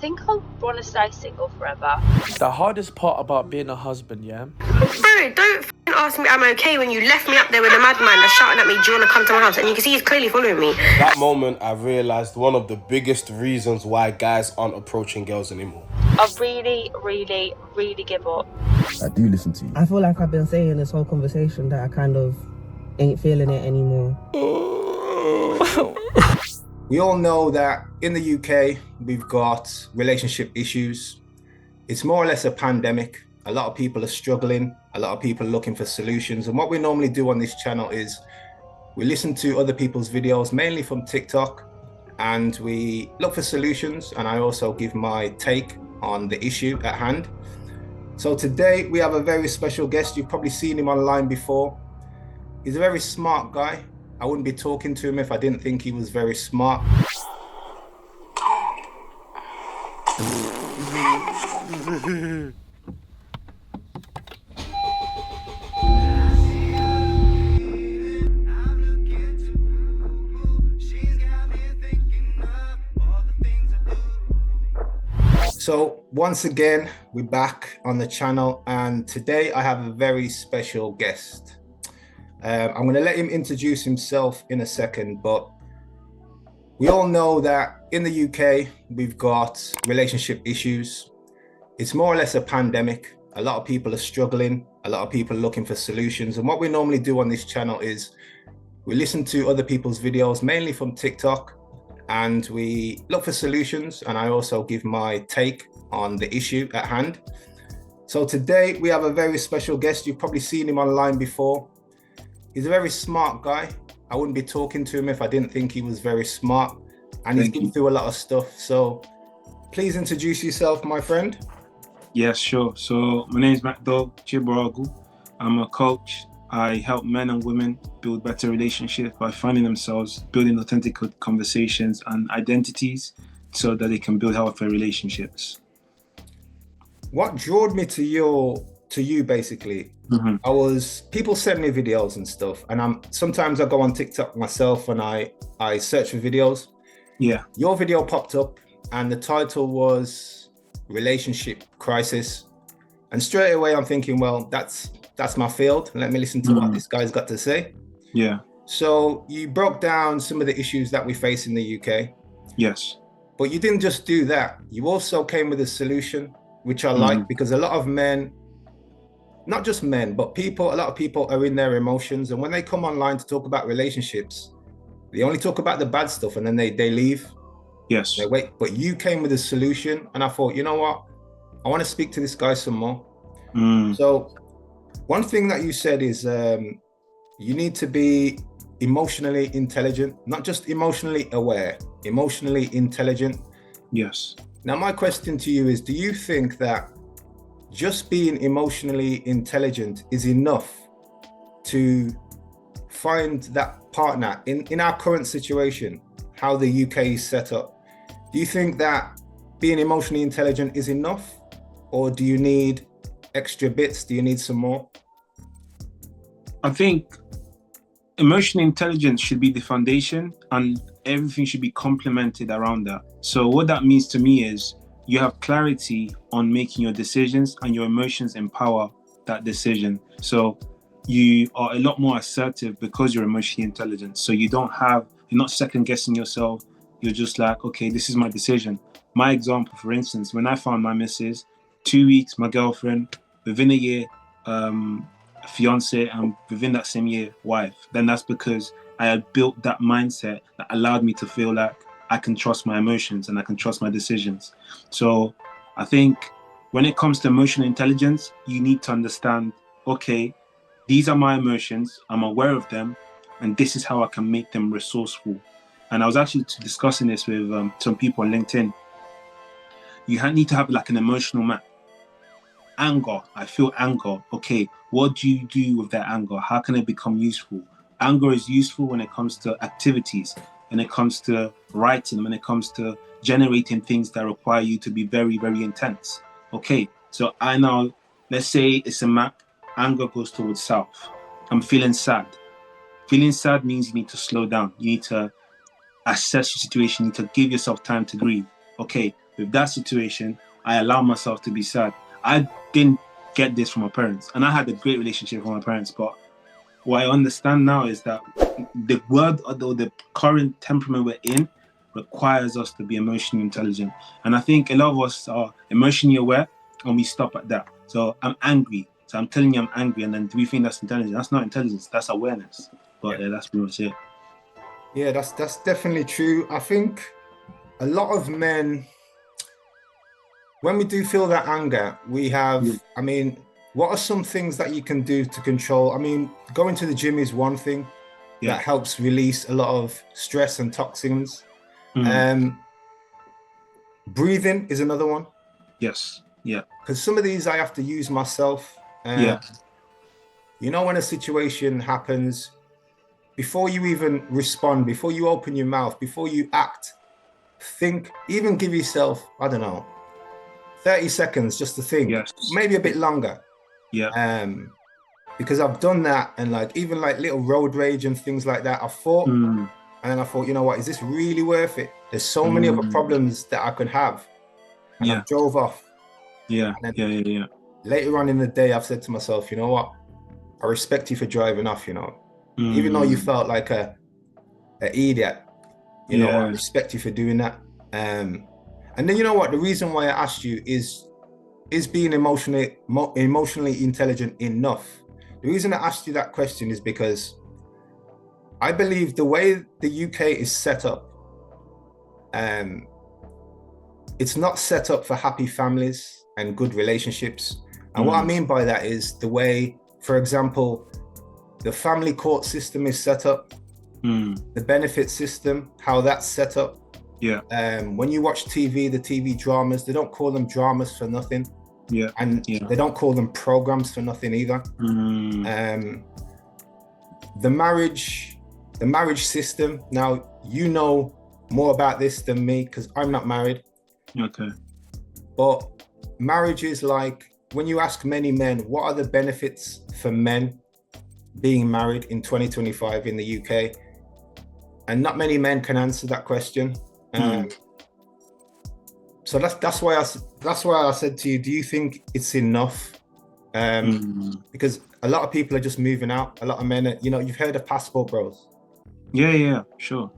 think I want to stay single forever. The hardest part about being a husband, yeah? Bro, don't f***ing ask me I'm okay when you left me up there with a madman that's shouting at me, do you want to come to my house? And you can see he's clearly following me. That moment, I realised one of the biggest reasons why guys aren't approaching girls anymore. I really give up. I do listen to you. I feel like I've been saying this whole conversation that I kind of ain't feeling it anymore. We all know that in the UK, we've got relationship issues. It's more or less a pandemic. A lot of people are struggling. A lot of people are looking for solutions. And what we normally do on this channel is we listen to other people's videos, mainly from TikTok, and we look for solutions. And I also give my take on the issue at hand. So today we have a very special guest. You've probably seen him online before. He's a very smart guy. I wouldn't be talking to him if I didn't think he was very smart. So once again, we're back on the channel, and today I have a very special guest. I'm going to let him introduce himself in a second, but we all know that in the UK, we've got relationship issues. It's more or less a pandemic. A lot of people are struggling. A lot of people are looking for solutions. And what we normally do on this channel is we listen to other people's videos, mainly from TikTok, and we look for solutions. And I also give my take on the issue at hand. So today we have a very special guest. You've probably seen him online before. He's a very smart guy. I wouldn't be talking to him if I didn't think he was very smart, and he's been through a lot of stuff. So please introduce yourself, my friend. Yes, sure. So my name is Dole. I'm a coach. I help men and women build better relationships by finding themselves, building authentic conversations and identities so that they can build healthy relationships. What drew me to you basically, people send me videos and stuff, and sometimes I go on TikTok myself and I search for videos. Yeah. Your video popped up and the title was Relationship Crisis. And straight away I'm thinking, well, that's my field. Let me listen to what this guy's got to say. Yeah. So you broke down some of the issues that we face in the UK. Yes. But you didn't just do that. You also came with a solution, which I like, because a lot of men, not just men, but a lot of people are in their emotions. And when they come online to talk about relationships, they only talk about the bad stuff and then they leave. Yes. They wait. But you came with a solution. And I thought, you know what? I want to speak to this guy some more. So one thing that you said is you need to be emotionally intelligent, not just emotionally aware, emotionally intelligent. Yes. Now, my question to you is, do you think that just being emotionally intelligent is enough to find that partner in our current situation, how the UK is set up? Do you think that being emotionally intelligent is enough, or do you need extra bits? Do you need some more? I think emotional intelligence should be the foundation and everything should be complemented around that. So what that means to me is you have clarity on making your decisions and your emotions empower that decision. So you are a lot more assertive because you're emotionally intelligent. So you're not second guessing yourself. You're just like, okay, this is my decision. My example, for instance, when I found my missus, 2 weeks, my girlfriend, within a year, fiance, and within that same year, wife, then that's because I had built that mindset that allowed me to feel like I can trust my emotions and I can trust my decisions. So I think when it comes to emotional intelligence, you need to understand, okay, these are my emotions, I'm aware of them, and this is how I can make them resourceful. And I was actually discussing this with some people on LinkedIn. You need to have like an emotional map. Anger, I feel anger. Okay, what do you do with that anger? How can it become useful? Anger is useful when it comes to activities, when it comes to writing, when it comes to generating things that require you to be very, very intense. Okay, so I now, let's say it's a map, anger goes towards south. I'm feeling sad. Feeling sad means you need to slow down. You need to assess your situation. You need to give yourself time to grieve. Okay, with that situation, I allow myself to be sad. I didn't get this from my parents, and I had a great relationship with my parents, but what I understand now is that the world or the current temperament we're in requires us to be emotionally intelligent. And I think a lot of us are emotionally aware and we stop at that. So I'm angry. So I'm telling you I'm angry, and then do we think that's intelligence? That's not intelligence, that's awareness. But yeah, that's pretty much it. Yeah, that's definitely true. I think a lot of men, when we do feel that anger, we have, I mean, what are some things that you can do to control? I mean, going to the gym is one thing that helps release a lot of stress and toxins. Breathing is another one. Yes. Yeah. Because some of these I have to use myself. You know, when a situation happens, before you even respond, before you open your mouth, before you act, think, even give yourself, I don't know, 30 seconds just to think, maybe a bit longer. Because I've done that, and like even like little road rage and things like that, I thought, and then I thought, you know what, is this really worth it? There's so many other problems that I could have. And I drove off. Yeah. Later on in the day, I've said to myself, you know what, I respect you for driving off, you know, even though you felt like a idiot, you know, I respect you for doing that. And then, you know what, the reason why I asked you is being emotionally intelligent enough. The reason I asked you that question is because I believe the way the UK is set up, it's not set up for happy families and good relationships. And what I mean by that is the way, for example, the family court system is set up, the benefit system, how that's set up. When you watch TV, the TV dramas, they don't call them dramas for nothing. And they don't call them programs for nothing either. The marriage system, now you know more about this than me because I'm not married. But marriage is like, when you ask many men, what are the benefits for men being married in 2025 in the UK? And not many men can answer that question. So that's why I said to you, do you think it's enough? Because a lot of people are just moving out. A lot of men, you know, you've heard of passport bros. Yeah, sure.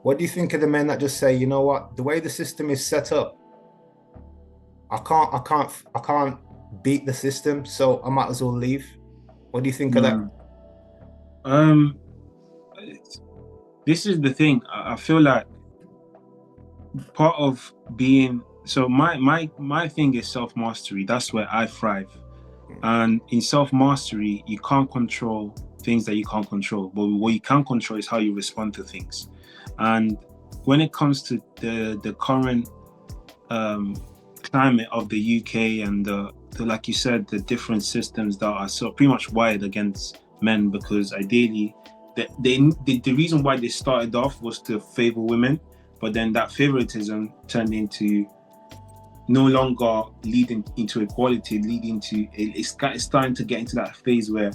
What do you think of the men that just say, you know what, the way the system is set up, I can't beat the system, so I might as well leave? What do you think of that? This is the thing. I feel like part of being, so my thing is self-mastery. That's where I thrive. And in self-mastery, you can't control things that you can't control, but what you can control is how you respond to things. And when it comes to the current climate of the UK and the like you said, the different systems that are so pretty much wired against men, because ideally the reason why they started off was to favor women, but then that favoritism turned into no longer leading into equality, leading to it's starting to get into that phase where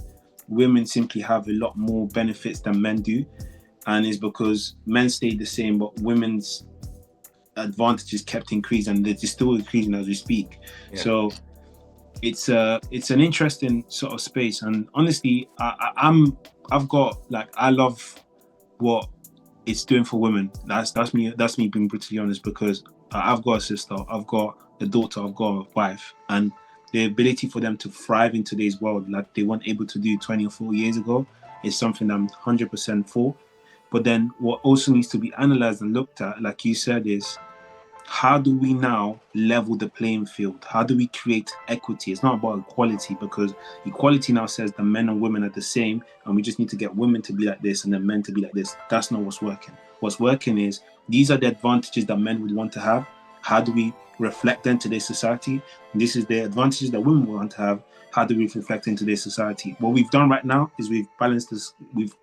women simply have a lot more benefits than men do, and it's because men stayed the same, but women's advantages kept increasing, and they're still increasing as we speak. So it's an interesting sort of space, and honestly, I've got, like, I love what it's doing for women. That's me being brutally honest, because I've got a sister, I've got a daughter, I've got a wife, and the ability for them to thrive in today's world like they weren't able to do 20 or 40 years ago is something I'm 100% for. But then what also needs to be analyzed and looked at, like you said, is how do we now level the playing field? How do we create equity? It's not about equality, because equality now says that men and women are the same, and we just need to get women to be like this and then men to be like this. That's not what's working. What's working is, these are the advantages that men would want to have. How do we reflect them to today's society? And this is the advantages that women want to have. How do we reflect in today's society? What we've done right now is we've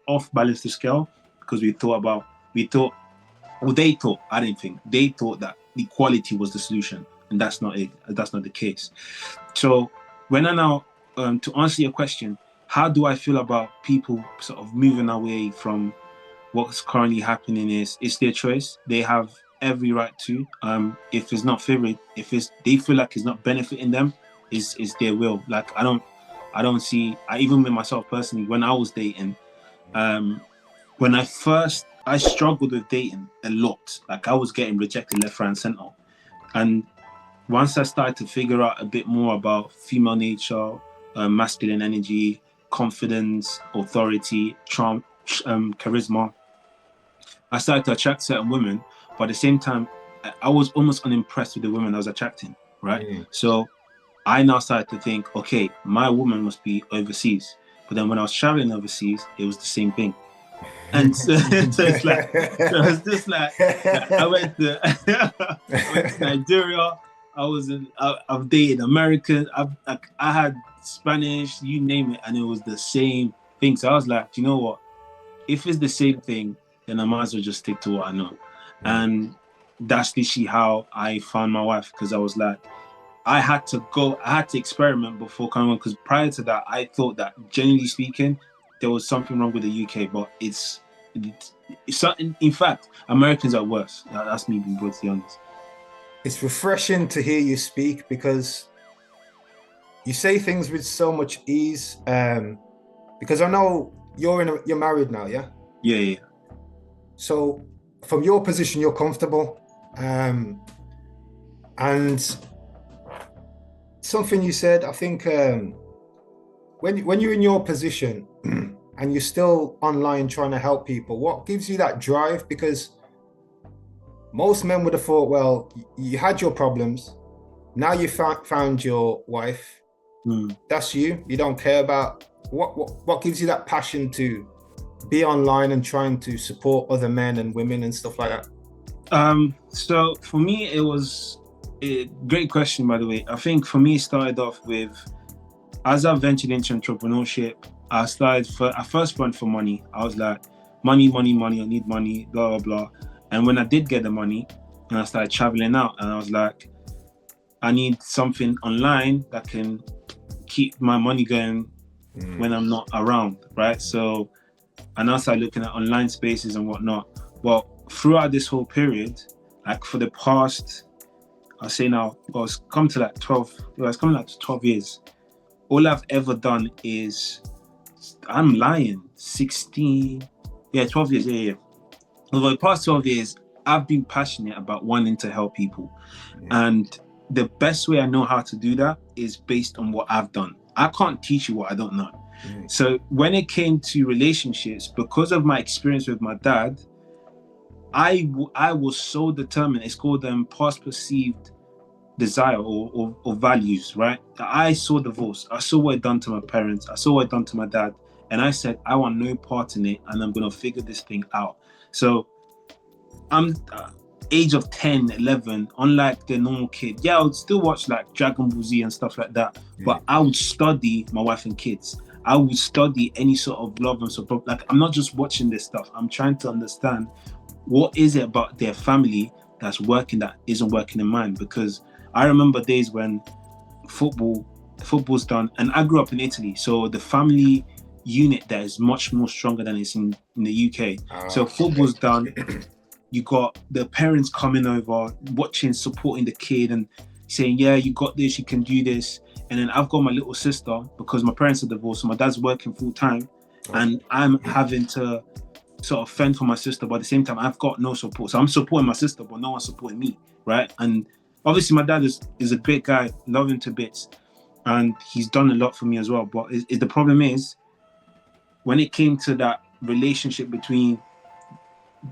off-balanced the scale, because they thought, I didn't think, they thought that equality was the solution, and that's not it. That's not the case. So when I now, to answer your question, how do I feel about people sort of moving away from what's currently happening? Is it's their choice. They have every right to. If it's not favored, if they feel like it's not benefiting them, is their will. Like I don't see. Even with myself personally, when I was dating, when I struggled with dating a lot. Like I was getting rejected left, right, and center. And once I started to figure out a bit more about female nature, masculine energy, confidence, authority, charm, charisma, I started to attract certain women. But at the same time, I was almost unimpressed with the women I was attracting, right? So I now started to think, okay, my woman must be overseas. But then when I was traveling overseas, it was the same thing. And so it's like, I went to Nigeria. I've dated Americans. I had Spanish, you name it, and it was the same thing. So I was like, you know what? If it's the same thing, then I might as well just stick to what I know. And that's literally how I found my wife, because I was like, I had to experiment before coming on, because prior to that, I thought that, generally speaking, there was something wrong with the UK, but it's something. In fact, Americans are worse. That's me being brutally honest. It's refreshing to hear you speak, because you say things with so much ease. Because I know you're married now, yeah? Yeah. So from your position, you're comfortable. And something you said, I think, when you're in your position and you're still online trying to help people, what gives you that drive? Because most men would have thought, well, you had your problems, now you found your wife, that's you don't care about what gives you that passion to be online and trying to support other men and women and stuff like that? So for me, it was a great question, by the way. I think for me, it started off with, as I ventured into entrepreneurship, I first went for money. I was like, money, I need money, blah, blah, blah. And when I did get the money, and I started traveling out, and I was like, I need something online that can keep my money going when I'm not around, right? So, and I started looking at online spaces and whatnot. Well, throughout this whole period, like for the past, I'll say now, it's coming to 12 years. All I've ever done is, I'm lying, 12 years, yeah. Over the past 12 years, I've been passionate about wanting to help people. And the best way I know how to do that is based on what I've done. I can't teach you what I don't know. So when it came to relationships, because of my experience with my dad, I was so determined. It's called past perceived desire or values, right? I saw divorce. I saw what it done to my parents. I saw what it done to my dad. And I said, I want no part in it, and I'm going to figure this thing out. So I'm age of 10, 11, unlike the normal kid. Yeah, I would still watch like Dragon Ball Z and stuff like that. But I would study my wife and kids. I would study any sort of love and support. Like, I'm not just watching this stuff. I'm trying to understand what is it about their family that's working that isn't working in mine. Because I remember days when football's done, and I grew up in Italy, so the family unit there is much more stronger than it's in the UK. So football's done, you got the parents coming over, watching, supporting the kid and saying, yeah, you got this, you can do this. And then I've got my little sister, because my parents are divorced, so my dad's working full time, and I'm having to sort of fend for my sister, but at the same time I've got no support. So I'm supporting my sister, but no one's supporting me, right? And obviously my dad is a great guy, love him to bits, and he's done a lot for me as well. But the problem is, when it came to that relationship between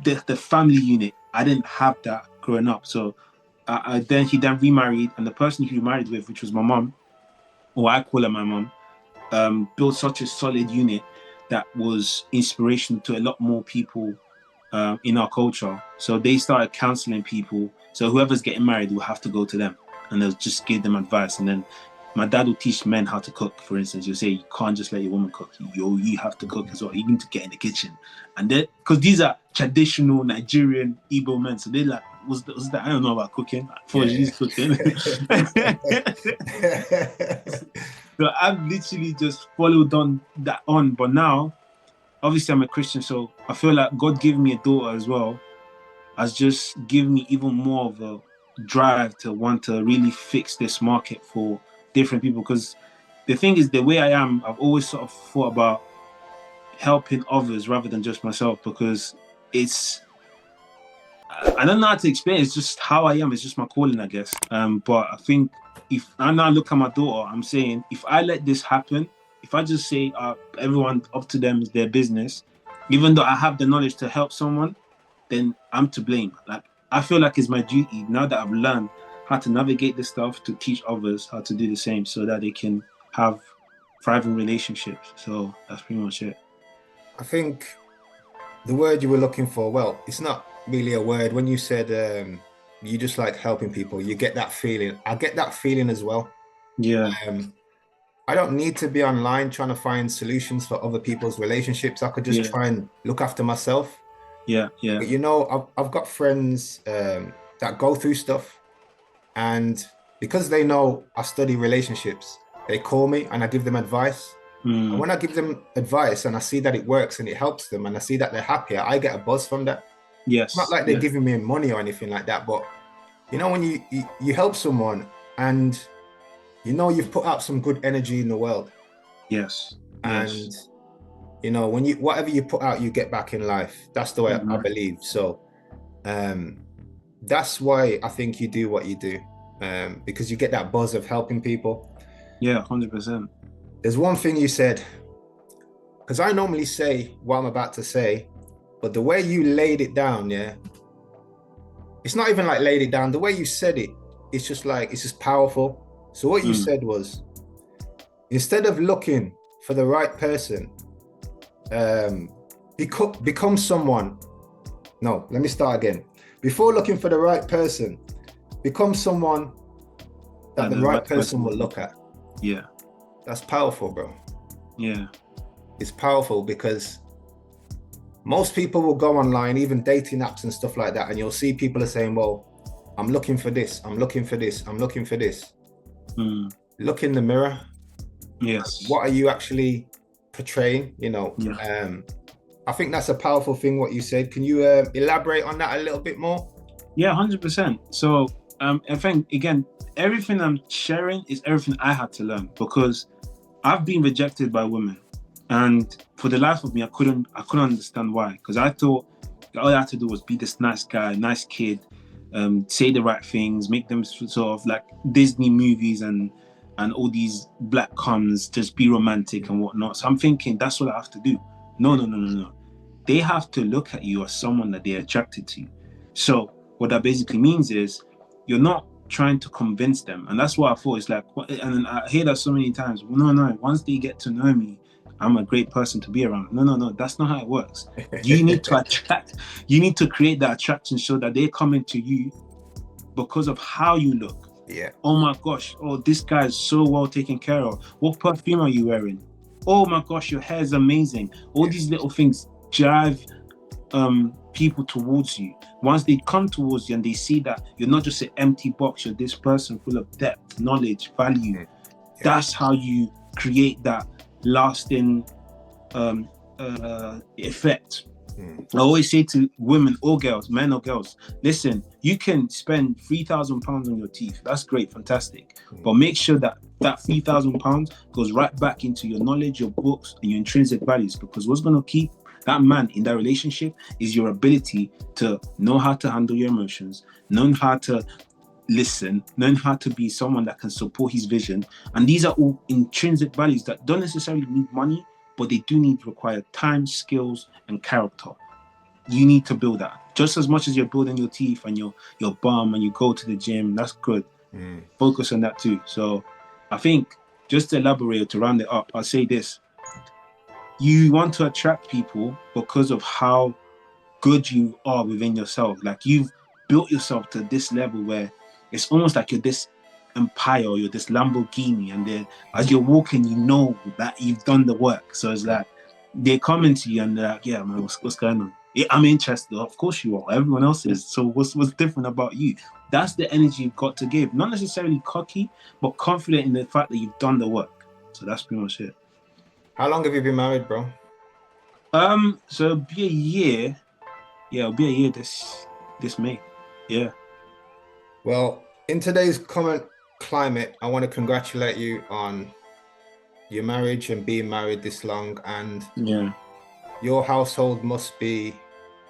the family unit, I didn't have that growing up. So he then remarried, and the person he remarried with, which was my mom, or I call her my mom, built such a solid unit that was inspirational to a lot more people in our culture. So they started counseling people. So whoever's getting married will have to go to them, and they'll just give them advice. And then my dad will teach men how to cook. For instance, he'll say, you can't just let your woman cook. You have to cook as well. You need to get in the kitchen. And then, because these are traditional Nigerian Igbo men, so they're like, what's that? I don't know about cooking. I thought she's cooking. So I've literally just followed on. But now, obviously I'm a Christian, so I feel like God gave me a daughter as well. has just given me even more of a drive to want to really fix this market for different people. Because the thing is, the way I am, I've always sort of thought about helping others rather than just myself, because it's, I don't know how to explain it. It's just how I am. It's just my calling, I guess. But I think if I now look at my daughter, I'm saying if I let this happen, if I just say everyone up to them is their business, even though I have the knowledge to help someone, then I'm to blame. Like, I feel like it's my duty now that I've learned how to navigate this stuff to teach others how to do the same so that they can have thriving relationships. So that's pretty much it. I think the word you were looking for, well, it's not really a word. When you said you just like helping people, you get that feeling. I get that feeling as well. Yeah. I don't need to be online trying to find solutions for other people's relationships. I could just try and look after myself. Yeah. But you know, I've got friends that go through stuff, and because they know I study relationships, they call me and I give them advice. And when I give them advice and I see that it works and it helps them and I see that they're happier, I get a buzz from that. Yes. It's not like they're giving me money or anything like that, but you know, when you help someone and you know you've put out some good energy in the world. Yes. And you know, when whatever you put out, you get back in life. That's the way I believe. So that's why I think you do what you do, because you get that buzz of helping people. Yeah, 100%. There's one thing you said, because I normally say what I'm about to say, but the way you laid it down, it's not even like laid it down. The way you said it, it's just powerful. So what you said was, instead of looking for the right person, become someone. No, let me start again. Before looking for the right person, become someone that the right person will look at. Yeah. That's powerful, bro. Yeah. It's powerful because most people will go online, even dating apps and stuff like that, and you'll see people are saying, well, I'm looking for this, I'm looking for this, I'm looking for this. Look in the mirror. Yes. What are you actually portraying? You know, I think that's a powerful thing, what you said. Can you elaborate on that a little bit more? Yeah, 100%. So I think, again, everything I'm sharing is everything I had to learn, because I've been rejected by women, and for the life of me, I couldn't understand why. Because I thought all I had to do was be this nice guy, nice kid, say the right things, make them sort of like Disney movies and all these black coms, just be romantic and whatnot. So I'm thinking that's what I have to do. No. They have to look at you as someone that they're attracted to. So what that basically means is you're not trying to convince them. And that's what I thought. It's like, and I hear that so many times. Well, no, once they get to know me, I'm a great person to be around. No, that's not how it works. You need to you need to create that attraction so that they come into you because of how you look. Yeah. Oh my gosh, this guy is so well taken care of. What perfume are you wearing? Oh my gosh, your hair is amazing. All these little things drive people towards you. Once they come towards you and they see that you're not just an empty box, you're this person full of depth, knowledge, value. That's how you create that lasting effect. I always say to women or girls, men or girls, listen, you can spend £3,000 on your teeth. That's great, fantastic. But make sure that £3,000 goes right back into your knowledge, your books, and your intrinsic values. Because what's going to keep that man in that relationship is your ability to know how to handle your emotions, knowing how to listen, knowing how to be someone that can support his vision. And these are all intrinsic values that don't necessarily need money, but they do require time, skills, and character. You need to build that. Just as much as you're building your teeth and your bum and you go to the gym, that's good. Focus on that too. So I think, just to elaborate, to round it up, I'll say this. You want to attract people because of how good you are within yourself. Like, you've built yourself to this level where it's almost like you're this empire, or you're this Lamborghini, and then as you're walking, you know that you've done the work. So it's like they're coming to you and they're like, yeah, man, what's going on? Yeah, I'm interested. Of course you are. Everyone else is. So what's different about you? That's the energy you've got to give. Not necessarily cocky, but confident in the fact that you've done the work. So that's pretty much it. How long have you been married, bro? So it'll be a year. Yeah, it'll be a year this this May. Yeah. Well, in today's current climate, I want to congratulate you on your marriage and being married this long. And Yeah. your household must be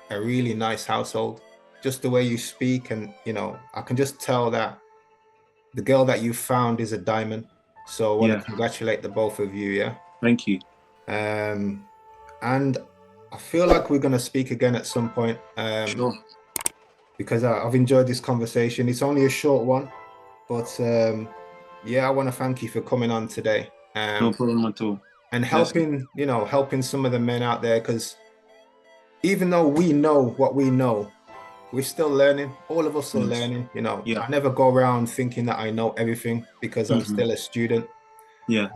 a really nice household. Just the way you speak, and I can just tell that the girl that you found is a diamond. So I want to congratulate the both of you. Yeah. Thank you. And I feel like we're gonna speak again at some point. Sure. Because I've enjoyed this conversation. It's only a short one, but yeah, I want to thank you for coming on today. No problem at all. And helping some of the men out there, because even though we know what we know, we're still learning. All of us are learning. I never go around thinking that I know everything, because I'm still a student. Yeah.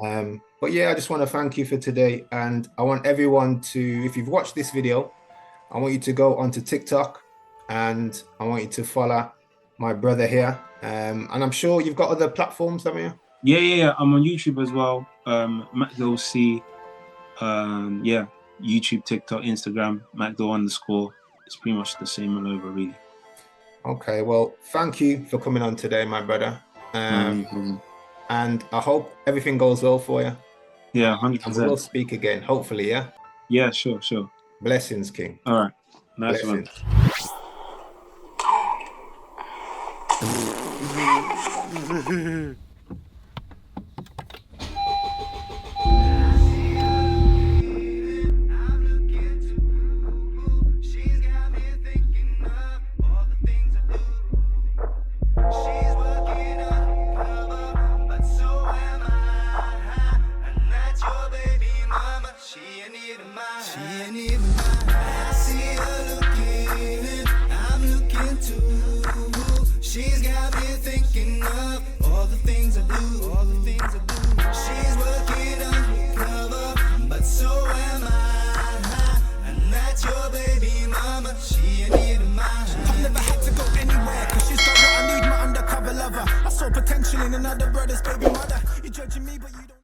But yeah, I just want to thank you for today, and I want everyone to, if you've watched this video, I want you to go onto TikTok, and I want you to follow my brother here. And I'm sure you've got other platforms, haven't you? Yeah. I'm on YouTube as well. MacDole C. Yeah. YouTube, TikTok, Instagram, MacDole_. It's pretty much the same all over, really. Okay, well, thank you for coming on today, my brother. And I hope everything goes well for you. Yeah, 100%. And we'll speak again, hopefully, yeah? Yeah, sure. Blessings, King. All right. Nice Blessings. one. She's got me thinking of all the things I do, all the things I do. She's working undercover, but so am I. And that's your baby mama, she ain't even mine. I've never had to go anywhere, cause she's got what I need, my undercover lover. I saw potential in another brother's baby mother. You're judging me, but you don't.